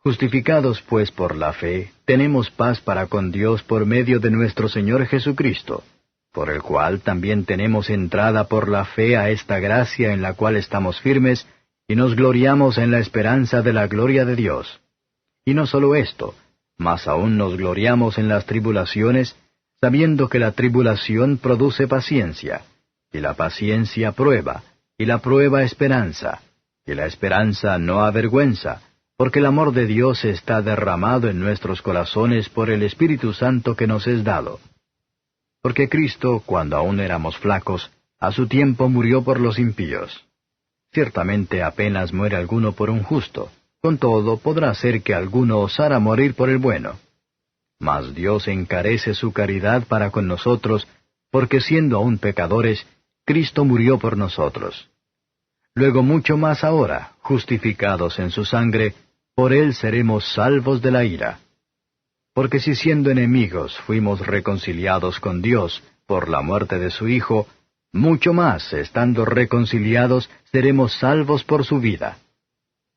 Justificados pues por la fe, tenemos paz para con Dios por medio de nuestro Señor Jesucristo, por el cual también tenemos entrada por la fe a esta gracia en la cual estamos firmes, y nos gloriamos en la esperanza de la gloria de Dios. Y no solo esto, mas aún nos gloriamos en las tribulaciones, sabiendo que la tribulación produce paciencia, y la paciencia prueba, y la prueba esperanza, y la esperanza no avergüenza, porque el amor de Dios está derramado en nuestros corazones por el Espíritu Santo que nos es dado. Porque Cristo, cuando aún éramos flacos, a su tiempo murió por los impíos. Ciertamente apenas muere alguno por un justo, con todo podrá ser que alguno osara morir por el bueno. Mas Dios encarece su caridad para con nosotros, porque siendo aún pecadores, Cristo murió por nosotros. Luego mucho más ahora, justificados en su sangre, por él seremos salvos de la ira. Porque si siendo enemigos fuimos reconciliados con Dios por la muerte de su Hijo, mucho más, estando reconciliados, seremos salvos por su vida.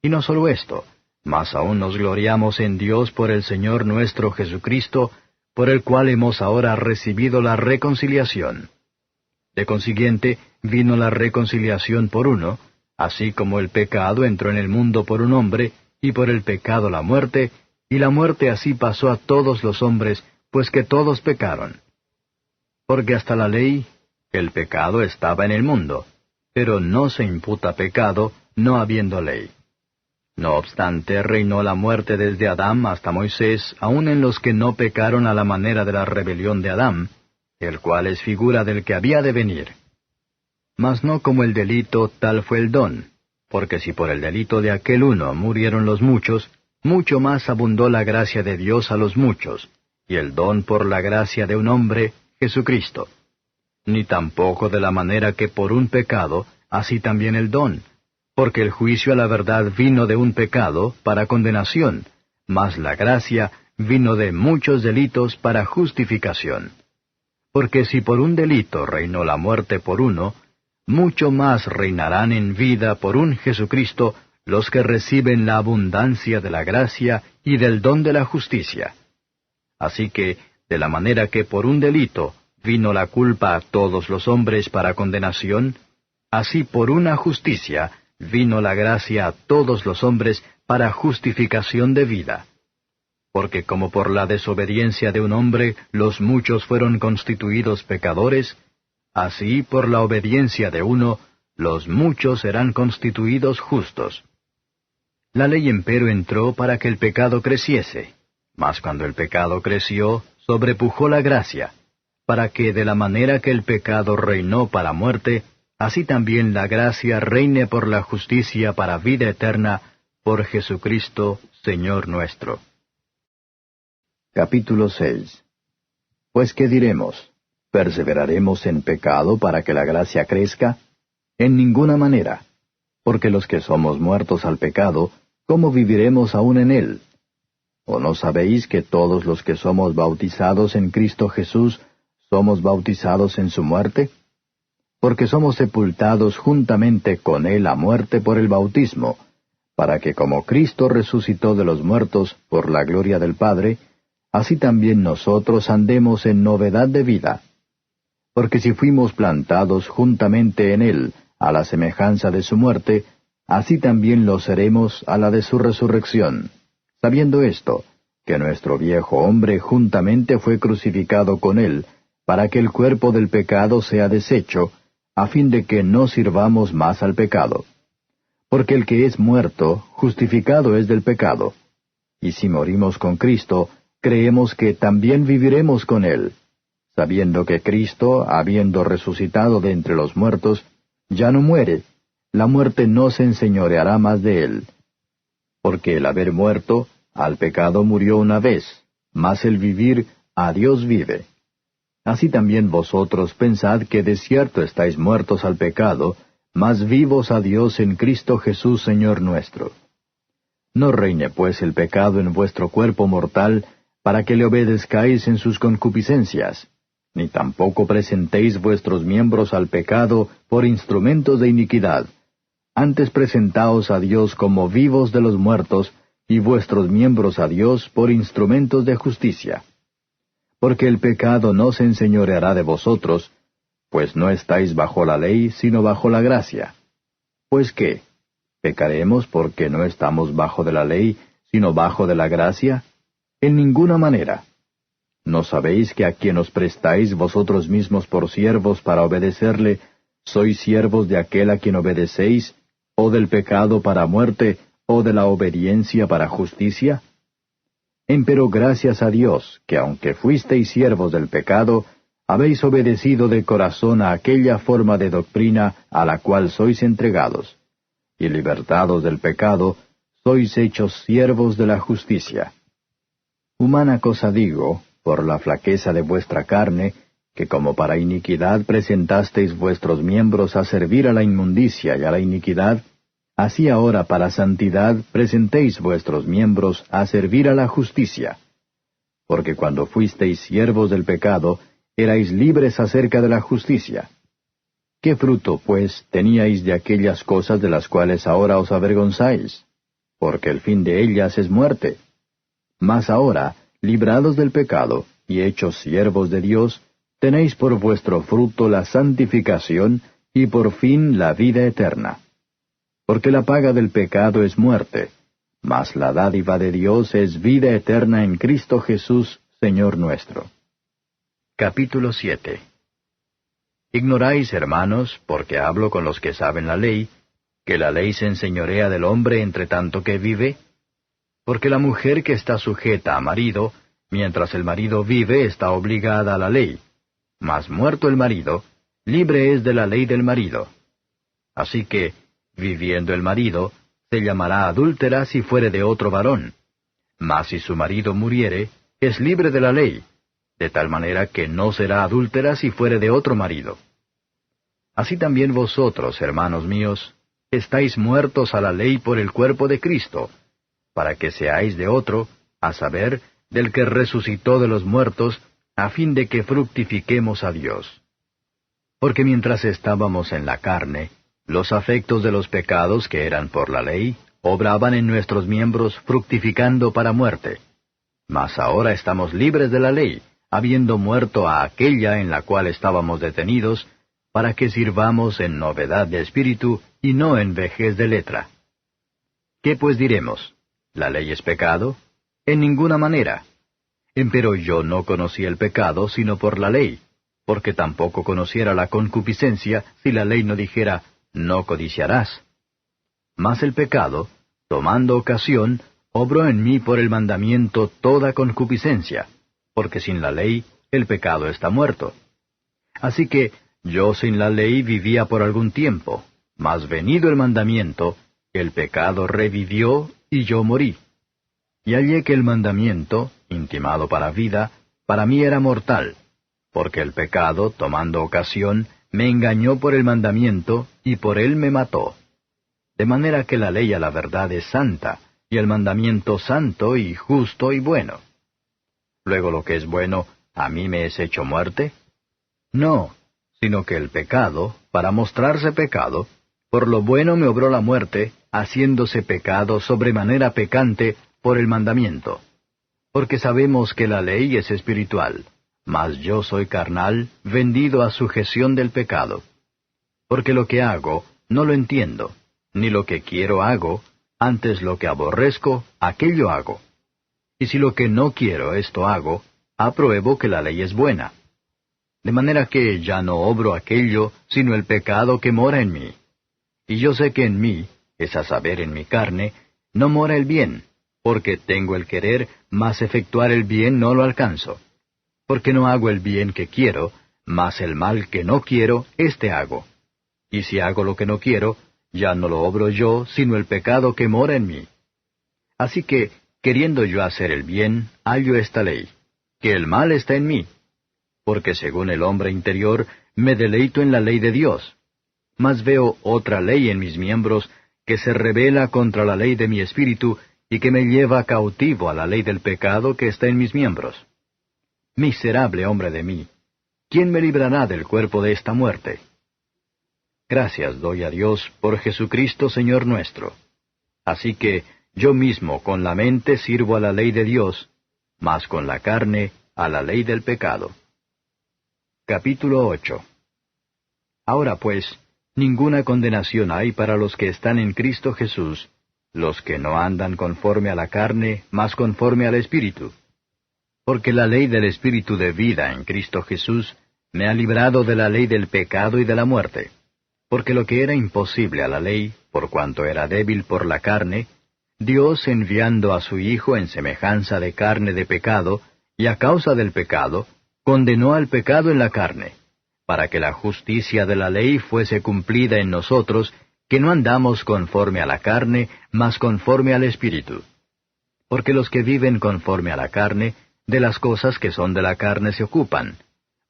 Y no solo esto, mas aún nos gloriamos en Dios por el Señor nuestro Jesucristo, por el cual hemos ahora recibido la reconciliación. De consiguiente, vino la reconciliación por uno, así como el pecado entró en el mundo por un hombre, y por el pecado la muerte, y la muerte así pasó a todos los hombres, pues que todos pecaron. Porque hasta la ley, el pecado estaba en el mundo, pero no se imputa pecado, no habiendo ley. No obstante, reinó la muerte desde Adán hasta Moisés, aun en los que no pecaron a la manera de la rebelión de Adán, el cual es figura del que había de venir. Mas no como el delito, tal fue el don, porque si por el delito de aquel uno murieron los muchos, mucho más abundó la gracia de Dios a los muchos, y el don por la gracia de un hombre, Jesucristo. Ni tampoco de la manera que por un pecado, así también el don, porque el juicio a la verdad vino de un pecado para condenación, mas la gracia vino de muchos delitos para justificación. Porque si por un delito reinó la muerte por uno, mucho más reinarán en vida por un Jesucristo los que reciben la abundancia de la gracia y del don de la justicia. Así que, de la manera que por un delito vino la culpa a todos los hombres para condenación, así por una justicia vino la gracia a todos los hombres para justificación de vida. Porque como por la desobediencia de un hombre los muchos fueron constituidos pecadores, así por la obediencia de uno, los muchos serán constituidos justos. La ley empero entró para que el pecado creciese, mas cuando el pecado creció, sobrepujó la gracia, para que de la manera que el pecado reinó para muerte, así también la gracia reine por la justicia para vida eterna, por Jesucristo, Señor nuestro. Capítulo 6. Pues, ¿qué diremos? ¿Perseveraremos en pecado para que la gracia crezca? En ninguna manera. Porque los que somos muertos al pecado, ¿cómo viviremos aún en él? ¿O no sabéis que todos los que somos bautizados en Cristo Jesús, somos bautizados en su muerte? Porque somos sepultados juntamente con él a muerte por el bautismo, para que como Cristo resucitó de los muertos por la gloria del Padre, así también nosotros andemos en novedad de vida. Porque si fuimos plantados juntamente en él, a la semejanza de su muerte, así también lo seremos a la de su resurrección, sabiendo esto, que nuestro viejo hombre juntamente fue crucificado con él, para que el cuerpo del pecado sea deshecho, a fin de que no sirvamos más al pecado. Porque el que es muerto, justificado es del pecado. Y si morimos con Cristo, creemos que también viviremos con él, sabiendo que Cristo, habiendo resucitado de entre los muertos, ya no muere, la muerte no se enseñoreará más de él. Porque el haber muerto, al pecado murió una vez, mas el vivir, a Dios vive. Así también vosotros pensad que de cierto estáis muertos al pecado, mas vivos a Dios en Cristo Jesús Señor nuestro. No reine pues el pecado en vuestro cuerpo mortal, para que le obedezcáis en sus concupiscencias, ni tampoco presentéis vuestros miembros al pecado por instrumentos de iniquidad. Antes presentaos a Dios como vivos de los muertos, y vuestros miembros a Dios por instrumentos de justicia. Porque el pecado no se enseñoreará de vosotros, pues no estáis bajo la ley, sino bajo la gracia. Pues ¿qué? ¿Pecaremos porque no estamos bajo de la ley, sino bajo de la gracia? En ninguna manera. ¿No sabéis que a quien os prestáis vosotros mismos por siervos para obedecerle, sois siervos de aquel a quien obedecéis, o del pecado para muerte, o de la obediencia para justicia? Empero gracias a Dios, que aunque fuisteis siervos del pecado, habéis obedecido de corazón a aquella forma de doctrina a la cual sois entregados, y libertados del pecado, sois hechos siervos de la justicia. Humana cosa digo, por la flaqueza de vuestra carne, que como para iniquidad presentasteis vuestros miembros a servir a la inmundicia y a la iniquidad, así ahora para santidad presentéis vuestros miembros a servir a la justicia. Porque cuando fuisteis siervos del pecado, erais libres acerca de la justicia. ¿Qué fruto, pues, teníais de aquellas cosas de las cuales ahora os avergonzáis? Porque el fin de ellas es muerte. Mas ahora, librados del pecado, y hechos siervos de Dios, tenéis por vuestro fruto la santificación, y por fin la vida eterna. Porque la paga del pecado es muerte, mas la dádiva de Dios es vida eterna en Cristo Jesús, Señor nuestro. Capítulo 7. Ignoráis, hermanos, porque hablo con los que saben la ley, que la ley se enseñorea del hombre entre tanto que vive. Porque la mujer que está sujeta a marido, mientras el marido vive, está obligada a la ley. Mas muerto el marido, libre es de la ley del marido. Así que, viviendo el marido, se llamará adúltera si fuere de otro varón. Mas si su marido muriere, es libre de la ley, de tal manera que no será adúltera si fuere de otro marido. Así también vosotros, hermanos míos, estáis muertos a la ley por el cuerpo de Cristo, para que seáis de otro, a saber, del que resucitó de los muertos, a fin de que fructifiquemos a Dios. Porque mientras estábamos en la carne, los afectos de los pecados que eran por la ley, obraban en nuestros miembros fructificando para muerte. Mas ahora estamos libres de la ley, habiendo muerto a aquella en la cual estábamos detenidos, para que sirvamos en novedad de espíritu y no en vejez de letra. ¿Qué pues diremos? ¿La ley es pecado? En ninguna manera. Empero yo no conocí el pecado sino por la ley, porque tampoco conociera la concupiscencia si la ley no dijera, no codiciarás. Mas el pecado, tomando ocasión, obró en mí por el mandamiento toda concupiscencia, porque sin la ley el pecado está muerto. Así que yo sin la ley vivía por algún tiempo, mas venido el mandamiento, el pecado revivió y yo morí. Y hallé que el mandamiento, intimado para vida, para mí era mortal, porque el pecado, tomando ocasión, me engañó por el mandamiento, y por él me mató. De manera que la ley a la verdad es santa, y el mandamiento santo y justo y bueno. Luego lo que es bueno, ¿a mí me es hecho muerte? No, sino que el pecado, para mostrarse pecado, por lo bueno me obró la muerte, haciéndose pecado sobremanera pecante por el mandamiento. Porque sabemos que la ley es espiritual, mas yo soy carnal, vendido a sujeción del pecado. Porque lo que hago, no lo entiendo, ni lo que quiero hago, antes lo que aborrezco, aquello hago. Y si lo que no quiero esto hago, apruebo que la ley es buena. De manera que ya no obro aquello, sino el pecado que mora en mí. Y yo sé que en mí, es a saber en mi carne, no mora el bien, porque tengo el querer, mas efectuar el bien no lo alcanzo. Porque no hago el bien que quiero, mas el mal que no quiero, éste hago. Y si hago lo que no quiero, ya no lo obro yo, sino el pecado que mora en mí. Así que, queriendo yo hacer el bien, hallo esta ley, que el mal está en mí. Porque según el hombre interior, me deleito en la ley de Dios. Mas veo otra ley en mis miembros, que se rebela contra la ley de mi espíritu, y que me lleva cautivo a la ley del pecado que está en mis miembros. Miserable hombre de mí, ¿quién me librará del cuerpo de esta muerte? Gracias doy a Dios por Jesucristo Señor nuestro. Así que yo mismo con la mente sirvo a la ley de Dios, mas con la carne a la ley del pecado. Capítulo 8. Ahora pues, ninguna condenación hay para los que están en Cristo Jesús, los que no andan conforme a la carne, mas conforme al Espíritu. Porque la ley del Espíritu de vida en Cristo Jesús me ha librado de la ley del pecado y de la muerte. Porque lo que era imposible a la ley, por cuanto era débil por la carne, Dios enviando a su Hijo en semejanza de carne de pecado, y a causa del pecado, condenó al pecado en la carne, para que la justicia de la ley fuese cumplida en nosotros, que no andamos conforme a la carne, mas conforme al Espíritu. Porque los que viven conforme a la carne, de las cosas que son de la carne se ocupan,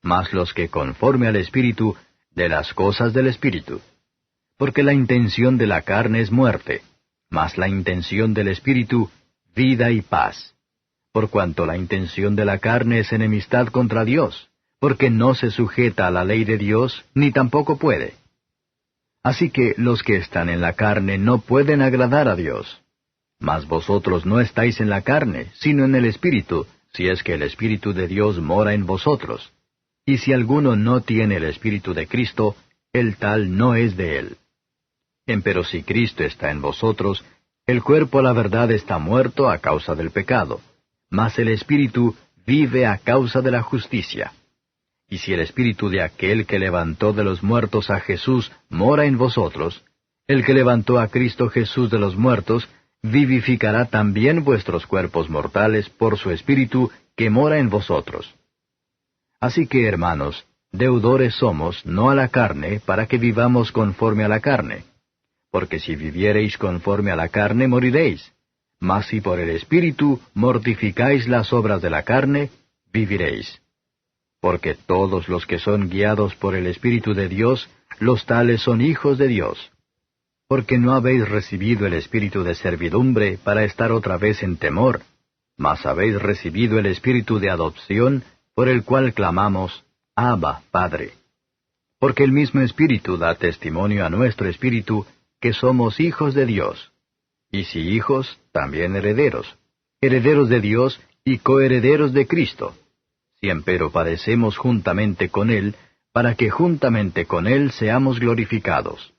mas los que conforme al Espíritu, de las cosas del Espíritu. Porque la intención de la carne es muerte, mas la intención del Espíritu, vida y paz. Por cuanto la intención de la carne es enemistad contra Dios, porque no se sujeta a la ley de Dios, ni tampoco puede. Así que los que están en la carne no pueden agradar a Dios. Mas vosotros no estáis en la carne, sino en el Espíritu, si es que el Espíritu de Dios mora en vosotros. Y si alguno no tiene el Espíritu de Cristo, el tal no es de él. Empero si Cristo está en vosotros, el cuerpo a la verdad está muerto a causa del pecado, mas el Espíritu vive a causa de la justicia. Y si el Espíritu de aquel que levantó de los muertos a Jesús mora en vosotros, el que levantó a Cristo Jesús de los muertos, vivificará también vuestros cuerpos mortales por su Espíritu que mora en vosotros. Así que, hermanos, deudores somos, no a la carne, para que vivamos conforme a la carne. Porque si viviereis conforme a la carne, moriréis. Mas si por el Espíritu mortificáis las obras de la carne, viviréis. Porque todos los que son guiados por el Espíritu de Dios, los tales son hijos de Dios. Porque no habéis recibido el espíritu de servidumbre para estar otra vez en temor, mas habéis recibido el Espíritu de adopción, por el cual clamamos, Abba, Padre. Porque el mismo Espíritu da testimonio a nuestro espíritu que somos hijos de Dios. Y si hijos, también herederos, herederos de Dios y coherederos de Cristo. Si empero padecemos juntamente con Él, para que juntamente con Él seamos glorificados.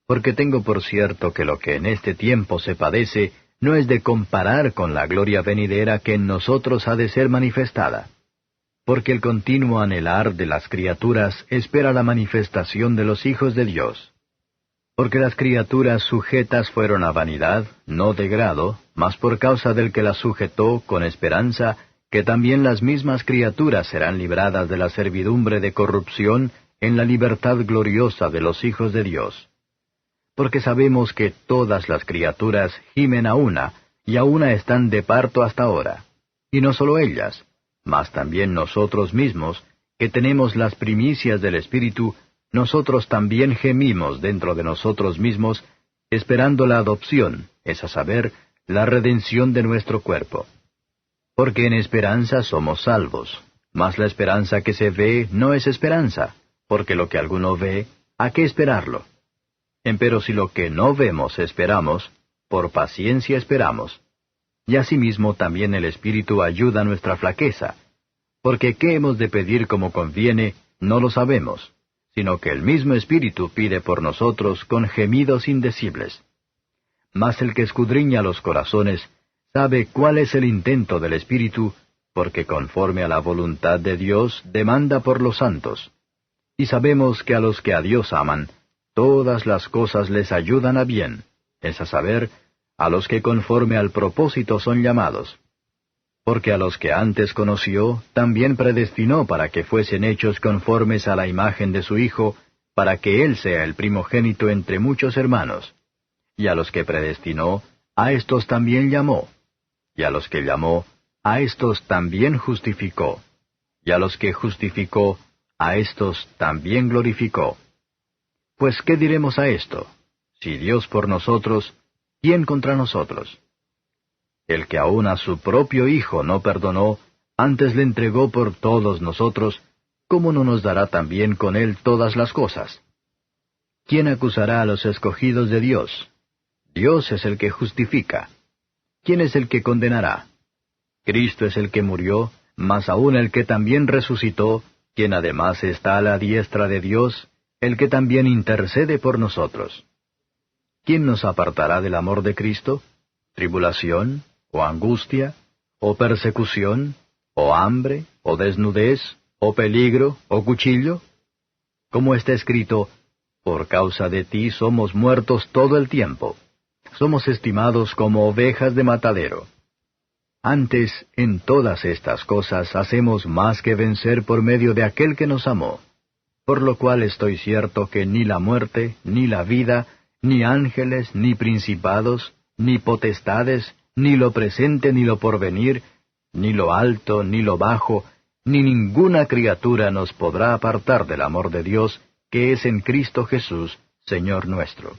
Porque tengo por cierto que lo que en este tiempo se padece no es de comparar con la gloria venidera que en nosotros ha de ser manifestada. Porque el continuo anhelar de las criaturas espera la manifestación de los hijos de Dios. Porque las criaturas sujetas fueron a vanidad, no de grado, mas por causa del que las sujetó, con esperanza, que también las mismas criaturas serán libradas de la servidumbre de corrupción en la libertad gloriosa de los hijos de Dios. Porque sabemos que todas las criaturas gimen a una, y a una están de parto hasta ahora. Y no solo ellas, mas también nosotros mismos, que tenemos las primicias del Espíritu, nosotros también gemimos dentro de nosotros mismos, esperando la adopción, es a saber, la redención de nuestro cuerpo. Porque en esperanza somos salvos, mas la esperanza que se ve no es esperanza, porque lo que alguno ve, ¿a qué esperarlo? Empero si lo que no vemos esperamos, por paciencia esperamos. Y asimismo también el Espíritu ayuda a nuestra flaqueza, porque qué hemos de pedir como conviene, no lo sabemos, sino que el mismo Espíritu pide por nosotros con gemidos indecibles. Mas el que escudriña los corazones sabe cuál es el intento del Espíritu, porque conforme a la voluntad de Dios demanda por los santos. Y sabemos que a los que a Dios aman, todas las cosas les ayudan a bien, es a saber, a los que conforme al propósito son llamados. Porque a los que antes conoció, también predestinó para que fuesen hechos conformes a la imagen de su Hijo, para que Él sea el primogénito entre muchos hermanos. Y a los que predestinó, a éstos también llamó. Y a los que llamó, a éstos también justificó. Y a los que justificó, a éstos también glorificó. Pues, ¿qué diremos a esto? Si Dios por nosotros, ¿quién contra nosotros? El que aun a su propio Hijo no perdonó, antes le entregó por todos nosotros, ¿cómo no nos dará también con Él todas las cosas? ¿Quién acusará a los escogidos de Dios? Dios es el que justifica. ¿Quién es el que condenará? Cristo es el que murió, mas aún el que también resucitó, quien además está a la diestra de Dios, el que también intercede por nosotros. ¿Quién nos apartará del amor de Cristo? ¿Tribulación, o angustia, o persecución, o hambre, o desnudez, o peligro, o cuchillo? Como está escrito, por causa de ti somos muertos todo el tiempo. Somos estimados como ovejas de matadero. Antes, en todas estas cosas hacemos más que vencer por medio de aquel que nos amó. Por lo cual estoy cierto que ni la muerte, ni la vida, ni ángeles, ni principados, ni potestades, ni lo presente, ni lo porvenir, ni lo alto, ni lo bajo, ni ninguna criatura nos podrá apartar del amor de Dios, que es en Cristo Jesús, Señor nuestro.